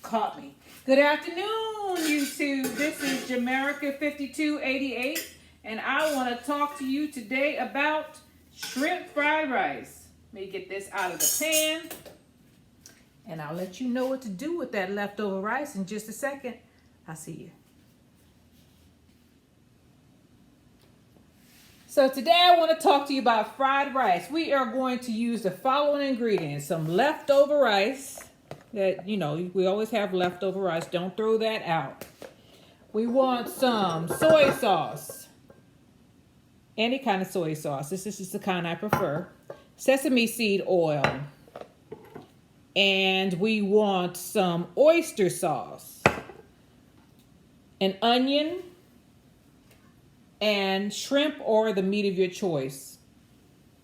caught me. Good afternoon, YouTube. This is Jamerica5288, and I want to talk to you today about shrimp fried rice. Let me get this out of the pan, and I'll let you know what to do with that leftover rice in just a second. I'll see you. So today I want to talk to you about fried rice. We are going to use the following ingredients. Some leftover rice. That, you know, we always have leftover rice. Don't throw that out. We want some soy sauce. Any kind of soy sauce. This is just the kind I prefer. Sesame seed oil. And we want some oyster sauce. An onion. And shrimp or the meat of your choice.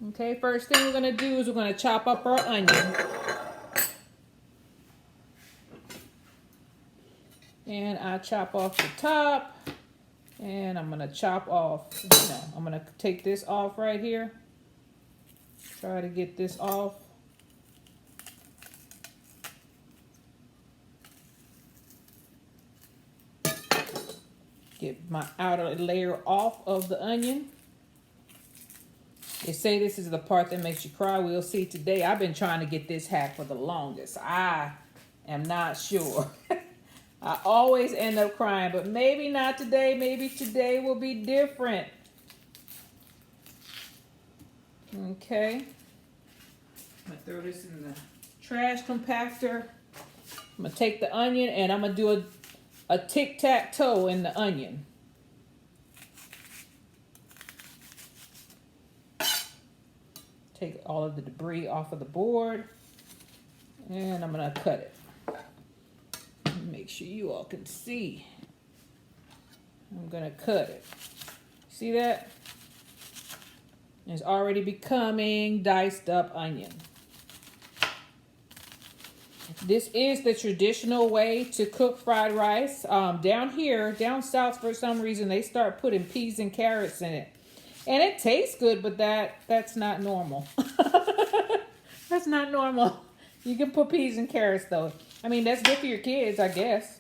Okay, first thing we're going to do is we're going to chop up our onion. And I chop off the top. And I'm going to chop off, I'm going to take this off right here. Try to get this off. Get my outer layer off of the onion. They say this is the part that makes you cry. We'll see today. I've been trying to get this hack for the longest. I am not sure. I always end up crying, but maybe not today. Maybe today will be different. Okay. I'm going to throw this in the trash compactor. I'm going to take the onion and I'm going to do a tic-tac-toe in the onion. Take all of the debris off of the board. And I'm going to cut it. Make sure you all can see. I'm going to cut it. See that? It's already becoming diced up onion. This is the traditional way to cook fried rice. Down south, for some reason, they start putting peas and carrots in it. And it tastes good, but that's not normal. That's not normal. You can put peas and carrots, though. I mean, that's good for your kids, I guess.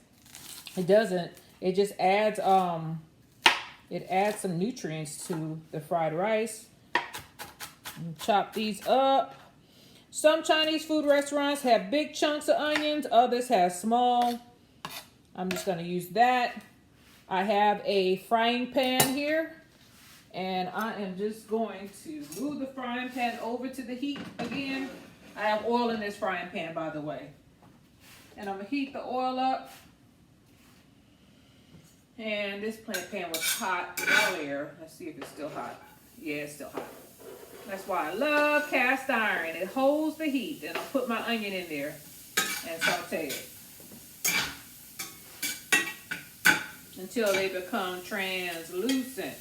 It doesn't. It just adds, some nutrients to the fried rice. Chop these up. Some Chinese food restaurants have big chunks of onions. Others have small. I'm just going to use that. I have a frying pan here. And I am just going to move the frying pan over to the heat again. I have oil in this frying pan, by the way. And I'm going to heat the oil up. And this pan was hot earlier. Let's see if it's still hot. Yeah, it's still hot. That's why I love cast iron. It holds the heat. And I'll put my onion in there and saute it until they become translucent.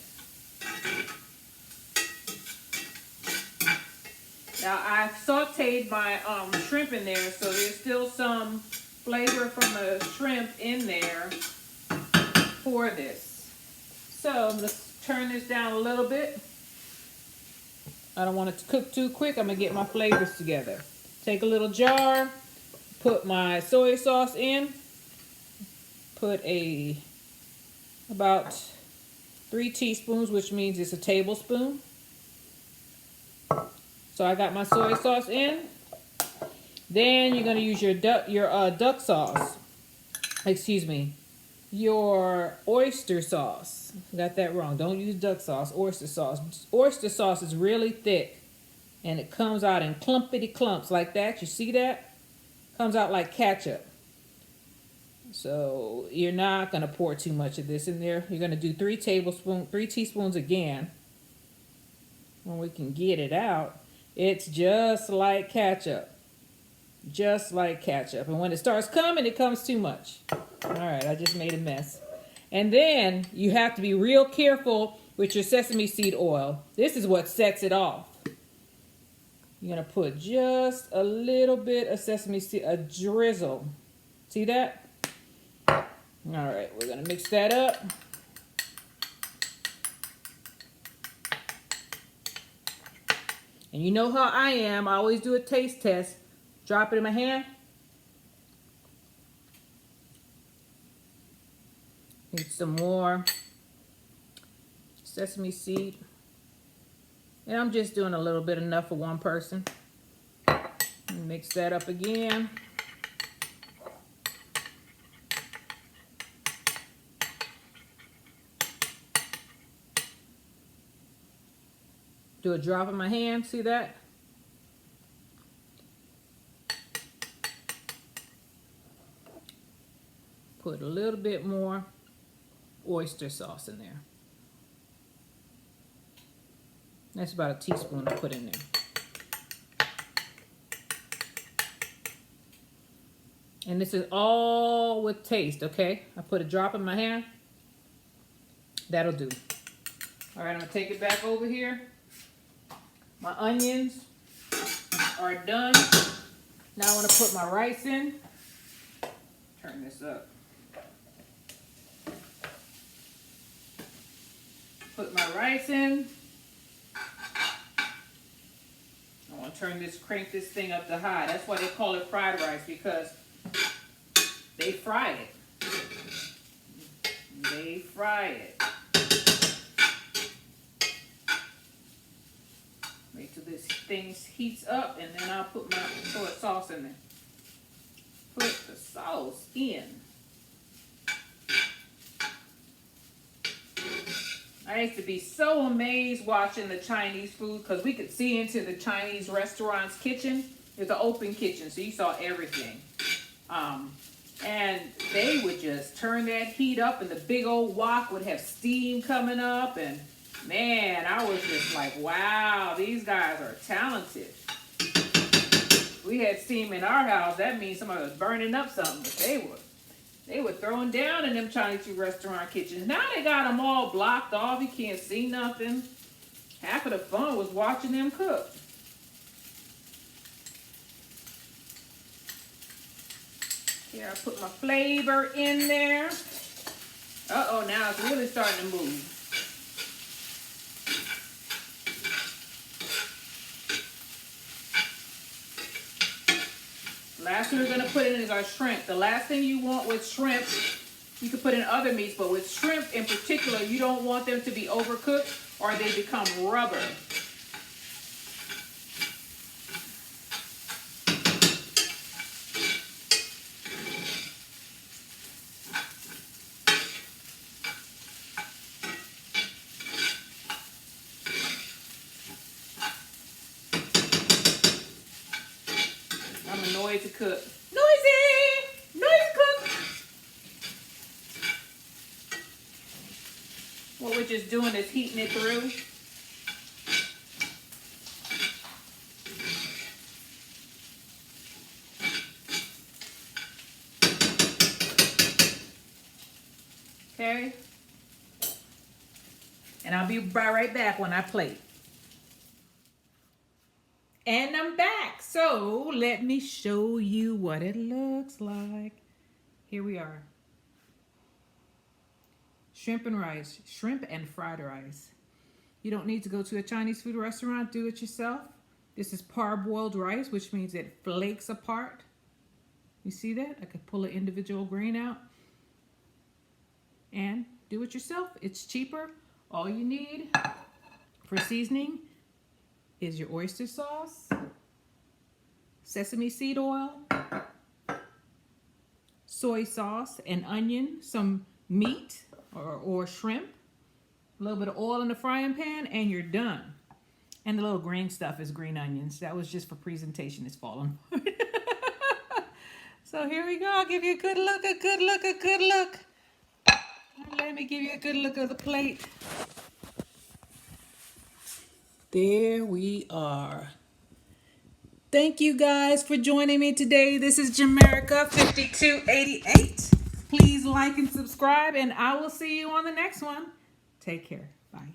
Now I've sauteed my shrimp in there, so there's still some flavor from the shrimp in there for this. So let's turn this down a little bit. I don't want it to cook too quick. I'm going to get my flavors together. Take a little jar, put my soy sauce in, put about 3 teaspoons, which means it's a tablespoon. So I got my soy sauce in. Then you're going to use your duck sauce. Excuse me. Your oyster sauce. Got that wrong. Don't use duck sauce. Oyster sauce. Oyster sauce is really thick. And it comes out in clumpity clumps like that. You see that? Comes out like ketchup. So you're not going to pour too much of this in there. You're going to do 3 teaspoons again. When we can get it out. It's just like ketchup. Just like ketchup. And when it starts coming, it comes too much. All right, I just made a mess. And then you have to be real careful with your sesame seed oil. This is what sets it off. You're going to put just a little bit of sesame seed, a drizzle. See that? All right, we're going to mix that up. And you know how I am. I always do a taste test. Drop it in my hand. Need some more sesame seed. And I'm just doing a little bit enough for one person. Mix that up again. Do a drop in my hand, see that? Put a little bit more oyster sauce in there. That's about a teaspoon to put in there. And this is all with taste, okay? I put a drop in my hand. That'll do. All right, I'm gonna take it back over here. My onions are done. Now I wanna put my rice in. Turn this up. Put my rice in. I want to crank this thing up to high. That's why they call it fried rice, because they fry it. They fry it. Wait till this thing heats up, and then I'll put my soy sauce in there. Put the sauce in. I used to be so amazed watching the Chinese food, because we could see into the Chinese restaurant's kitchen. It's an open kitchen, so you saw everything. And they would just turn that heat up, and the big old wok would have steam coming up. And man, I was just like, wow, these guys are talented. We had steam in our house. That means somebody was burning up something, but they were throwing down in them Chinese food restaurant kitchens. Now they got them all blocked off. You can't see nothing. Half of the fun was watching them cook. Here, I put my flavor in there. Uh-oh, now it's really starting to move. Last thing we're going to put in is our shrimp. The last thing you want with shrimp, you can put in other meats, but with shrimp in particular, you don't want them to be overcooked or they become rubber. I'm annoyed to cook. Noisy! Noisy cook! What we're just doing is heating it through. Okay? And I'll be right back when I plate. And I'm back. So let me show you what it looks like. Here we are. Shrimp and rice. Shrimp and fried rice. You don't need to go to a Chinese food restaurant. Do it yourself. This is parboiled rice, which means it flakes apart. You see that? I could pull an individual grain out. And do it yourself. It's cheaper. All you need for seasoning is your oyster sauce, sesame seed oil, soy sauce, an onion, some meat or shrimp, a little bit of oil in the frying pan, and you're done. And the little green stuff is green onions. That was just for presentation. It's falling. So here we go. I'll give you a good look, a good look, a good look. Let me give you a good look of the plate. There we are. Thank you guys for joining me today. This is Jamerica 5288. Please like and subscribe, and I will see you on the next one. Take care. Bye.